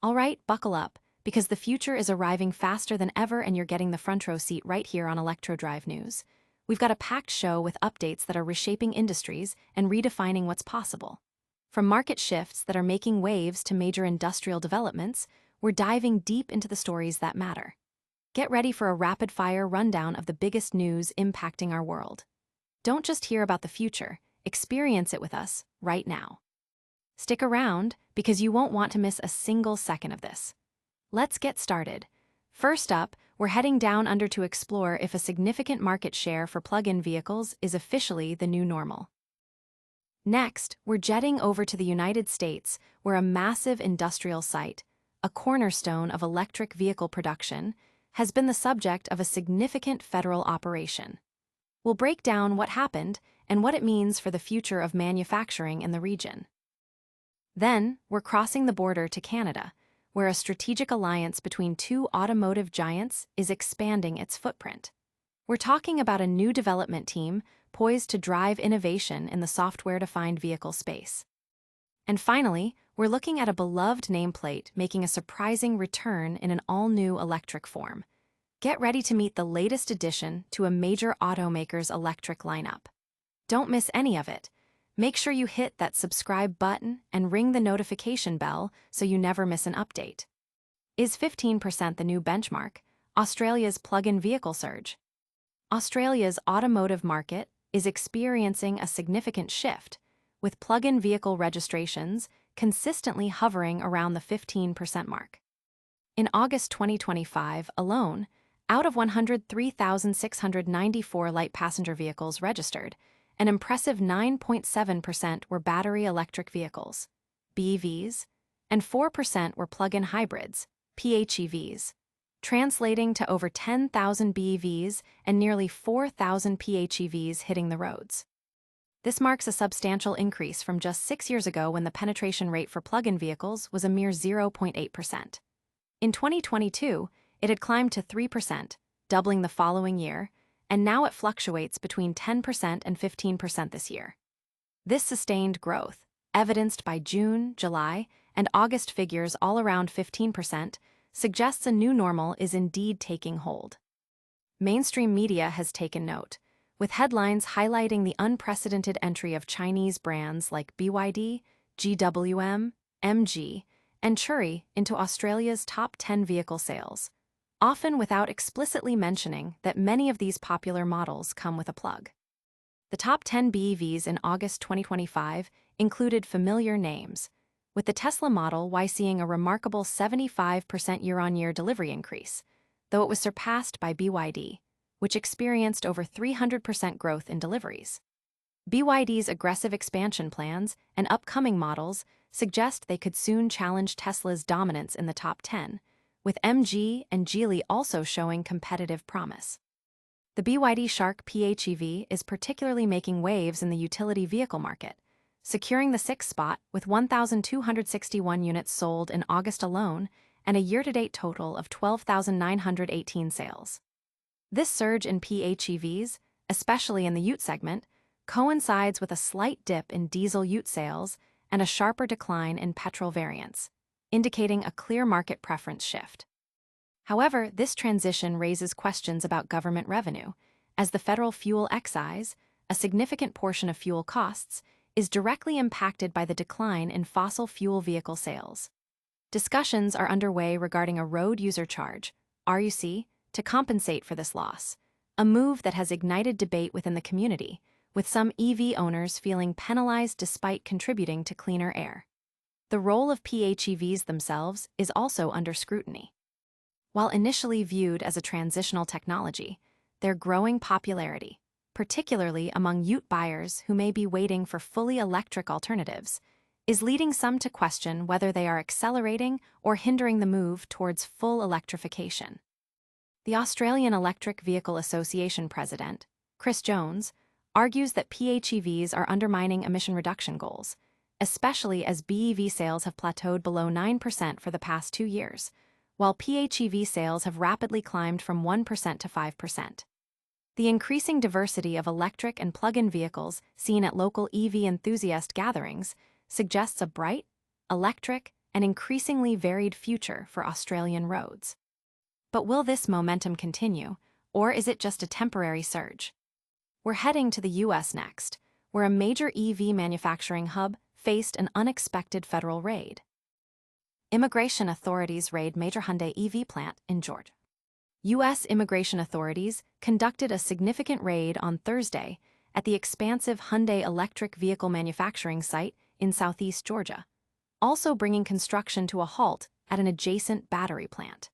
All right, buckle up, because the future is arriving faster than ever and you're getting the front row seat right here on ElectroDrive News. We've got a packed show with updates that are reshaping industries and redefining what's possible. From market shifts that are making waves to major industrial developments, we're diving deep into the stories that matter. Get ready for a rapid-fire rundown of the biggest news impacting our world. Don't just hear about the future, experience it with us right now. Stick around, because you won't want to miss a single second of this. Let's get started. First up, we're heading down under to explore if a significant market share for plug-in vehicles is officially the new normal. Next, we're jetting over to the United States, where a massive industrial site, a cornerstone of electric vehicle production, has been the subject of a significant federal operation. We'll break down what happened and what it means for the future of manufacturing in the region. Then, we're crossing the border to Canada, where a strategic alliance between two automotive giants is expanding its footprint. We're talking about a new development team poised to drive innovation in the software-defined vehicle space. And finally, we're looking at a beloved nameplate making a surprising return in an all-new electric form. Get ready to meet the latest addition to a major automaker's electric lineup. Don't miss any of it. Make sure you hit that subscribe button and ring the notification bell so you never miss an update. Is 15% the new benchmark? Australia's plug-in vehicle surge. Australia's automotive market is experiencing a significant shift, with plug-in vehicle registrations consistently hovering around the 15% mark. In August 2025 alone, out of 103,694 light passenger vehicles registered, an impressive 9.7% were battery electric vehicles, BEVs, and 4% were plug-in hybrids, PHEVs, translating to over 10,000 BEVs and nearly 4,000 PHEVs hitting the roads. This marks a substantial increase from just 6 years ago when the penetration rate for plug-in vehicles was a mere 0.8%. In 2022, it had climbed to 3%, doubling the following year, and now it fluctuates between 10% and 15% this year. This sustained growth, evidenced by June, July, and August figures all around 15%, suggests a new normal is indeed taking hold. Mainstream media has taken note, with headlines highlighting the unprecedented entry of Chinese brands like BYD, GWM, MG, and Chery into Australia's top 10 vehicle sales, often without explicitly mentioning that many of these popular models come with a plug. The top 10 BEVs in August 2025 included familiar names, with the Tesla Model Y seeing a remarkable 75% year-on-year delivery increase, though it was surpassed by BYD, which experienced over 300% growth in deliveries. BYD's aggressive expansion plans and upcoming models suggest they could soon challenge Tesla's dominance in the top 10, with MG and Geely also showing competitive promise. The BYD Shark PHEV is particularly making waves in the utility vehicle market, securing the 6th spot with 1,261 units sold in August alone and a year-to-date total of 12,918 sales. This surge in PHEVs, especially in the ute segment, coincides with a slight dip in diesel ute sales and a sharper decline in petrol variants, indicating a clear market preference shift. However, this transition raises questions about government revenue, as the federal fuel excise, a significant portion of fuel costs, is directly impacted by the decline in fossil fuel vehicle sales. Discussions are underway regarding a road user charge, RUC, to compensate for this loss, a move that has ignited debate within the community, with some EV owners feeling penalized despite contributing to cleaner air. The role of PHEVs themselves is also under scrutiny. While initially viewed as a transitional technology, their growing popularity, particularly among ute buyers who may be waiting for fully electric alternatives, is leading some to question whether they are accelerating or hindering the move towards full electrification. The Australian Electric Vehicle Association president, Chris Jones, argues that PHEVs are undermining emission reduction goals, especially as BEV sales have plateaued below 9% for the past 2 years, while PHEV sales have rapidly climbed from 1% to 5%. The increasing diversity of electric and plug-in vehicles seen at local EV enthusiast gatherings suggests a bright, electric, and increasingly varied future for Australian roads. But will this momentum continue, or is it just a temporary surge? We're heading to the US next, where a major EV manufacturing hub faced an unexpected federal raid. Immigration authorities raid major Hyundai EV plant in Georgia. U.S. immigration authorities conducted a significant raid on Thursday at the expansive Hyundai electric vehicle manufacturing site in southeast Georgia, also bringing construction to a halt at an adjacent battery plant.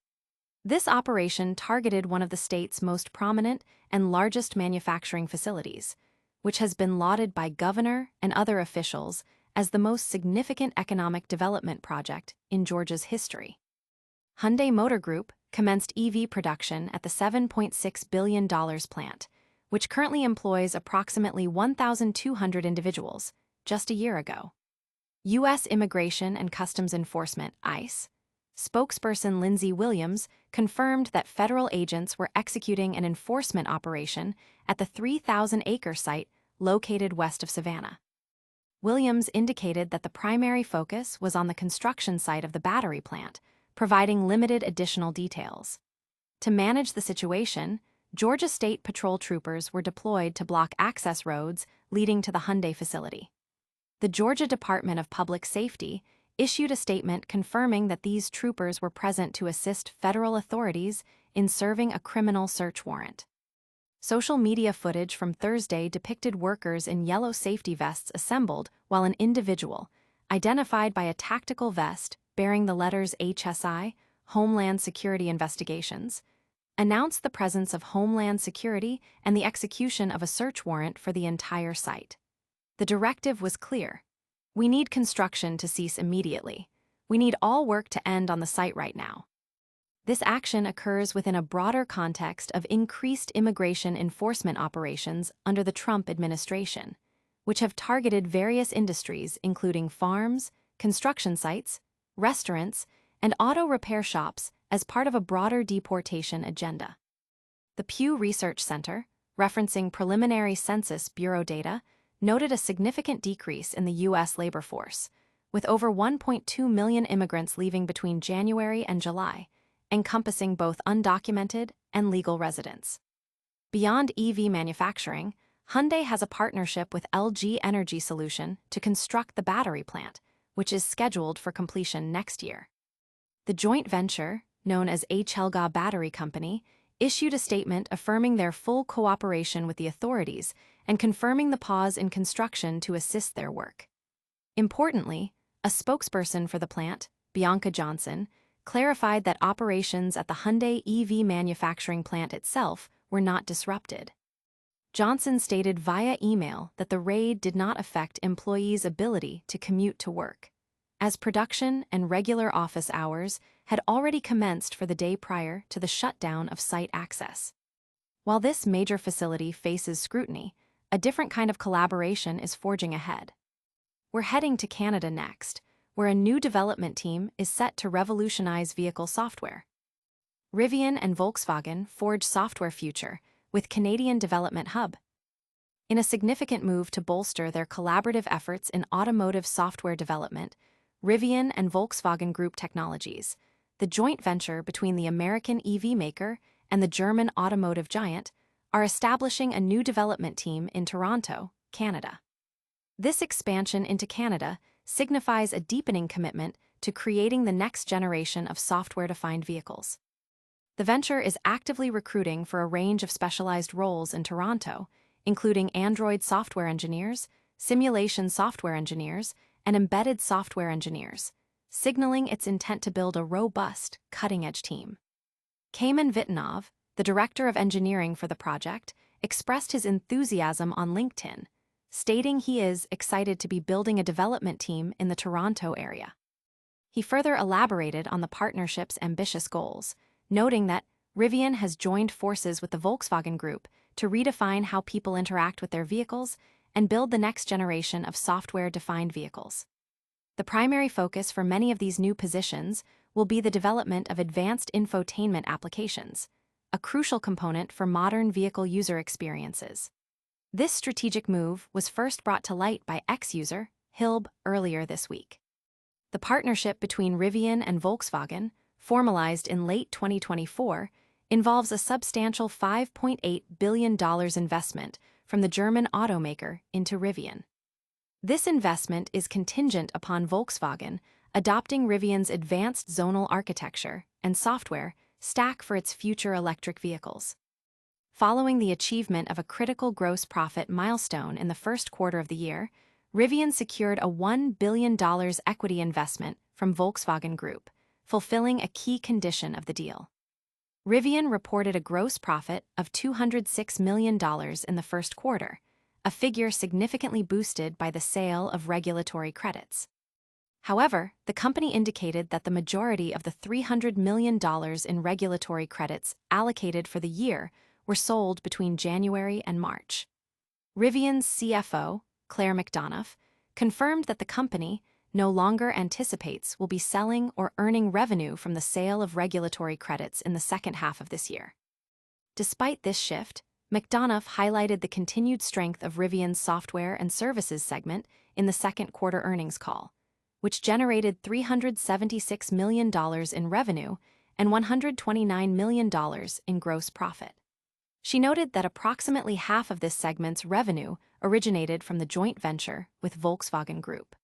This operation targeted one of the state's most prominent and largest manufacturing facilities, which has been lauded by governor and other officials as the most significant economic development project in Georgia's history. Hyundai Motor Group commenced EV production at the $7.6 billion plant, which currently employs approximately 1,200 individuals, just a year ago. U.S. Immigration and Customs Enforcement (ICE) spokesperson Lindsey Williams confirmed that federal agents were executing an enforcement operation at the 3,000-acre site located west of Savannah. Williams indicated that the primary focus was on the construction site of the battery plant, providing limited additional details. To manage the situation, Georgia State Patrol troopers were deployed to block access roads leading to the Hyundai facility. The Georgia Department of Public Safety issued a statement confirming that these troopers were present to assist federal authorities in serving a criminal search warrant. Social media footage from Thursday depicted workers in yellow safety vests assembled while an individual, identified by a tactical vest bearing the letters HSI, Homeland Security Investigations, announced the presence of Homeland Security and the execution of a search warrant for the entire site. The directive was clear. We need construction to cease immediately. We need all work to end on the site right now. This action occurs within a broader context of increased immigration enforcement operations under the Trump administration, which have targeted various industries including farms, construction sites, restaurants, and auto repair shops as part of a broader deportation agenda. The Pew Research Center, referencing preliminary Census Bureau data, noted a significant decrease in the U.S. labor force, with over 1.2 million immigrants leaving between January and July, encompassing both undocumented and legal residents. Beyond EV manufacturing, Hyundai has a partnership with LG Energy Solution to construct the battery plant, which is scheduled for completion next year. The joint venture, known as Helga Battery Company, issued a statement affirming their full cooperation with the authorities and confirming the pause in construction to assist their work. Importantly, a spokesperson for the plant, Bianca Johnson, clarified that operations at the Hyundai EV manufacturing plant itself were not disrupted. Johnson stated via email that the raid did not affect employees' ability to commute to work, as production and regular office hours had already commenced for the day prior to the shutdown of site access. While this major facility faces scrutiny, a different kind of collaboration is forging ahead. We're heading to Canada next, where a new development team is set to revolutionize vehicle software. Rivian and Volkswagen forge software future with Canadian Development Hub. In a significant move to bolster their collaborative efforts in automotive software development, Rivian and Volkswagen Group Technologies, the joint venture between the American EV maker and the German automotive giant, are establishing a new development team in Toronto, Canada. This expansion into Canada signifies a deepening commitment to creating the next generation of software-defined vehicles. The venture is actively recruiting for a range of specialized roles in Toronto, including Android software engineers, simulation software engineers, and embedded software engineers, signaling its intent to build a robust, cutting-edge team. Kaimon Vitanov, the director of engineering for the project, expressed his enthusiasm on LinkedIn, stating he is excited to be building a development team in the Toronto area. He further elaborated on the partnership's ambitious goals, noting that Rivian has joined forces with the Volkswagen Group to redefine how people interact with their vehicles and build the next generation of software-defined vehicles. The primary focus for many of these new positions will be the development of advanced infotainment applications, a crucial component for modern vehicle user experiences. This strategic move was first brought to light by ex-user Hilb earlier this week. The partnership between Rivian and Volkswagen, formalized in late 2024, involves a substantial $5.8 billion investment from the German automaker into Rivian. This investment is contingent upon Volkswagen adopting Rivian's advanced zonal architecture and software stack for its future electric vehicles. Following the achievement of a critical gross profit milestone in the first quarter of the year, Rivian secured a $1 billion equity investment from Volkswagen Group, fulfilling a key condition of the deal. Rivian reported a gross profit of $206 million in the first quarter, a figure significantly boosted by the sale of regulatory credits. However, the company indicated that the majority of the $300 million in regulatory credits allocated for the year were sold between January and March. Rivian's CFO, Claire McDonough, confirmed that the company no longer anticipates will be selling or earning revenue from the sale of regulatory credits in the second half of this year. Despite this shift, McDonough highlighted the continued strength of Rivian's software and services segment in the second quarter earnings call, which generated $376 million in revenue and $129 million in gross profit. She noted that approximately half of this segment's revenue originated from the joint venture with Volkswagen Group.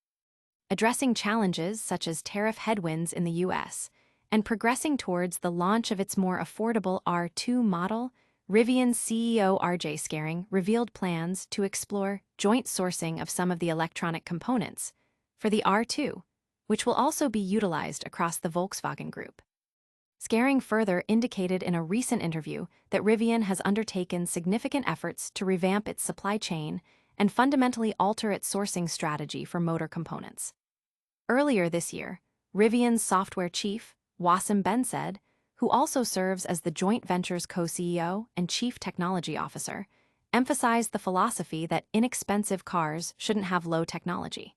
Addressing challenges such as tariff headwinds in the U.S. and progressing towards the launch of its more affordable R2 model, Rivian's CEO RJ Scaring revealed plans to explore joint sourcing of some of the electronic components for the R2, which will also be utilized across the Volkswagen Group. Scaring further indicated in a recent interview that Rivian has undertaken significant efforts to revamp its supply chain and fundamentally alter its sourcing strategy for motor components. Earlier this year, Rivian's software chief, Wassim Bensaid, who also serves as the joint venture's co-CEO and chief technology officer, emphasized the philosophy that inexpensive cars shouldn't have low technology.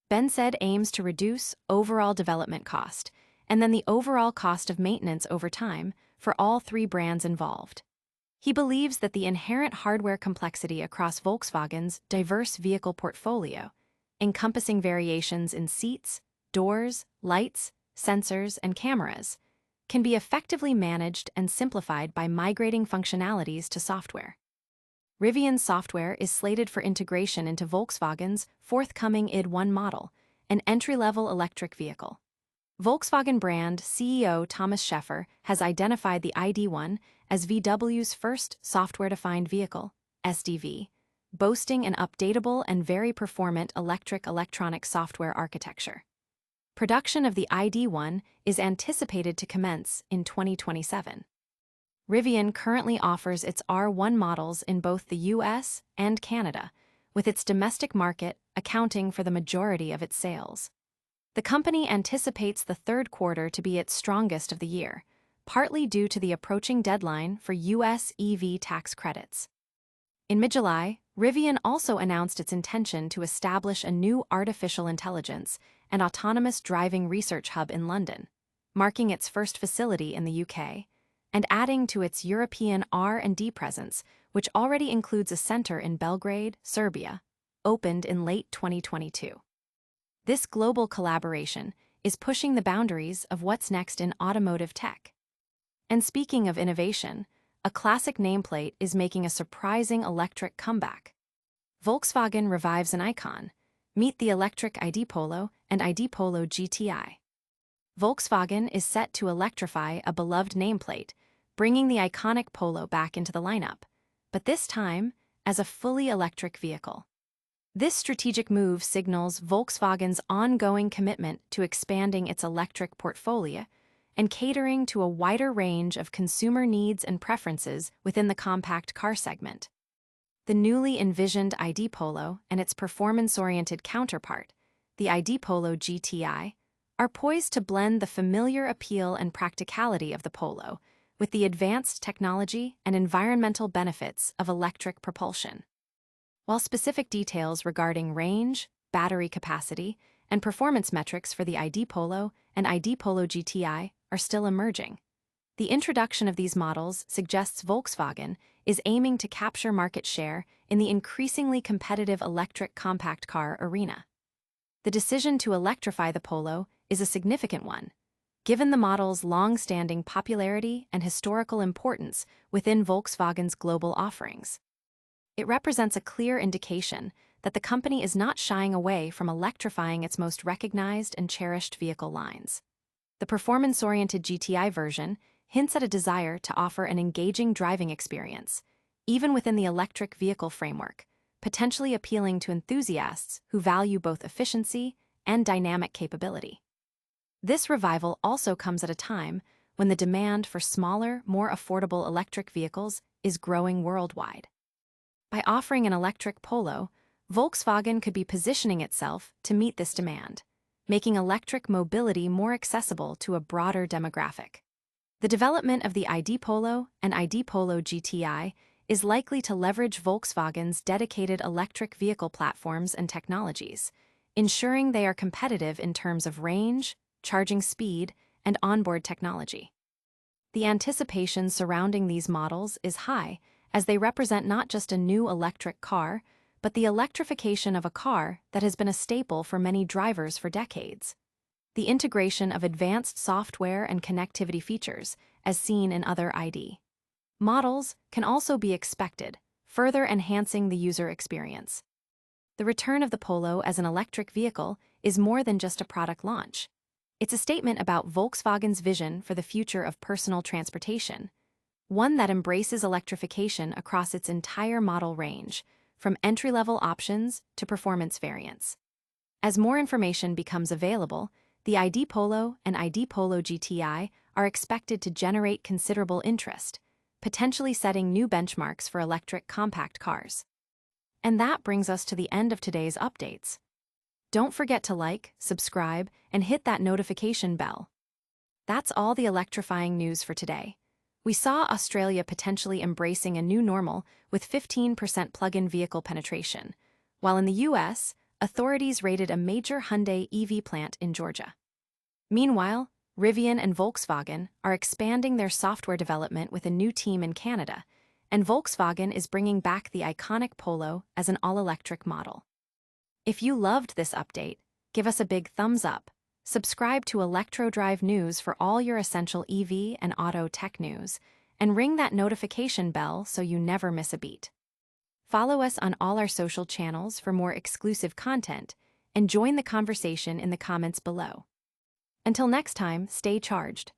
Bensaid aims to reduce overall development cost and then the overall cost of maintenance over time for all three brands involved. He believes that the inherent hardware complexity across Volkswagen's diverse vehicle portfolio, encompassing variations in seats, doors, lights, sensors, and cameras, can be effectively managed and simplified by migrating functionalities to software. Rivian's software is slated for integration into Volkswagen's forthcoming ID.1 model, an entry-level electric vehicle. Volkswagen brand CEO Thomas Scheffer has identified the ID.1 as VW's first software-defined vehicle, SDV, boasting an updatable and very performant electronic software architecture. Production of the ID.1 is anticipated to commence in 2027. Rivian currently offers its R1 models in both the US and Canada, with its domestic market accounting for the majority of its sales. The company anticipates the third quarter to be its strongest of the year, partly due to the approaching deadline for US EV tax credits. In mid-July, Rivian also announced its intention to establish a new artificial intelligence and autonomous driving research hub in London, marking its first facility in the UK, and adding to its European R&D presence, which already includes a center in Belgrade, Serbia, opened in late 2022. This global collaboration is pushing the boundaries of what's next in automotive tech. And speaking of innovation, a classic nameplate is making a surprising electric comeback. Volkswagen revives an icon. Meet the electric ID.Polo and ID.Polo GTI. Volkswagen is set to electrify a beloved nameplate, bringing the iconic Polo back into the lineup, but this time as a fully electric vehicle. This strategic move signals Volkswagen's ongoing commitment to expanding its electric portfolio and catering to a wider range of consumer needs and preferences within the compact car segment. The newly envisioned ID.Polo and its performance-oriented counterpart, the ID.Polo GTI, are poised to blend the familiar appeal and practicality of the Polo with the advanced technology and environmental benefits of electric propulsion. While specific details regarding range, battery capacity, and performance metrics for the ID.Polo and ID.Polo GTI are still emerging, the introduction of these models suggests Volkswagen is aiming to capture market share in the increasingly competitive electric compact car arena. the decision to electrify the Polo is a significant one, given the model's long-standing popularity and historical importance within Volkswagen's global offerings. It represents a clear indication that the company is not shying away from electrifying its most recognized and cherished vehicle lines. The performance-oriented GTI version hints at a desire to offer an engaging driving experience, even within the electric vehicle framework, potentially appealing to enthusiasts who value both efficiency and dynamic capability. This revival also comes at a time when the demand for smaller, more affordable electric vehicles is growing worldwide. By offering an electric Polo, Volkswagen could be positioning itself to meet this demand, making electric mobility more accessible to a broader demographic. The development of the ID.Polo and ID.Polo GTI is likely to leverage Volkswagen's dedicated electric vehicle platforms and technologies, ensuring they are competitive in terms of range, charging speed, and onboard technology. The anticipation surrounding these models is high, as they represent not just a new electric car, but the electrification of a car that has been a staple for many drivers for decades. The integration of advanced software and connectivity features, as seen in other ID models, can also be expected, further enhancing the user experience. The return of the Polo as an electric vehicle is more than just a product launch. It's a statement about Volkswagen's vision for the future of personal transportation, one that embraces electrification across its entire model range, from entry-level options to performance variants. As more information becomes available, the ID.Polo and ID.Polo GTI are expected to generate considerable interest, potentially setting new benchmarks for electric compact cars. And that brings us to the end of today's updates. Don't forget to like, subscribe, and hit that notification bell. That's all the electrifying news for today. We saw Australia potentially embracing a new normal with 15% plug-in vehicle penetration, while in the US, authorities raided a major Hyundai EV plant in Georgia. Meanwhile, Rivian and Volkswagen are expanding their software development with a new team in Canada, and Volkswagen is bringing back the iconic Polo as an all-electric model. If you loved this update, give us a big thumbs up. Subscribe to ElectroDrive News for all your essential EV and auto tech news, and ring that notification bell so you never miss a beat. Follow us on all our social channels for more exclusive content, and join the conversation in the comments below. Until next time, stay charged.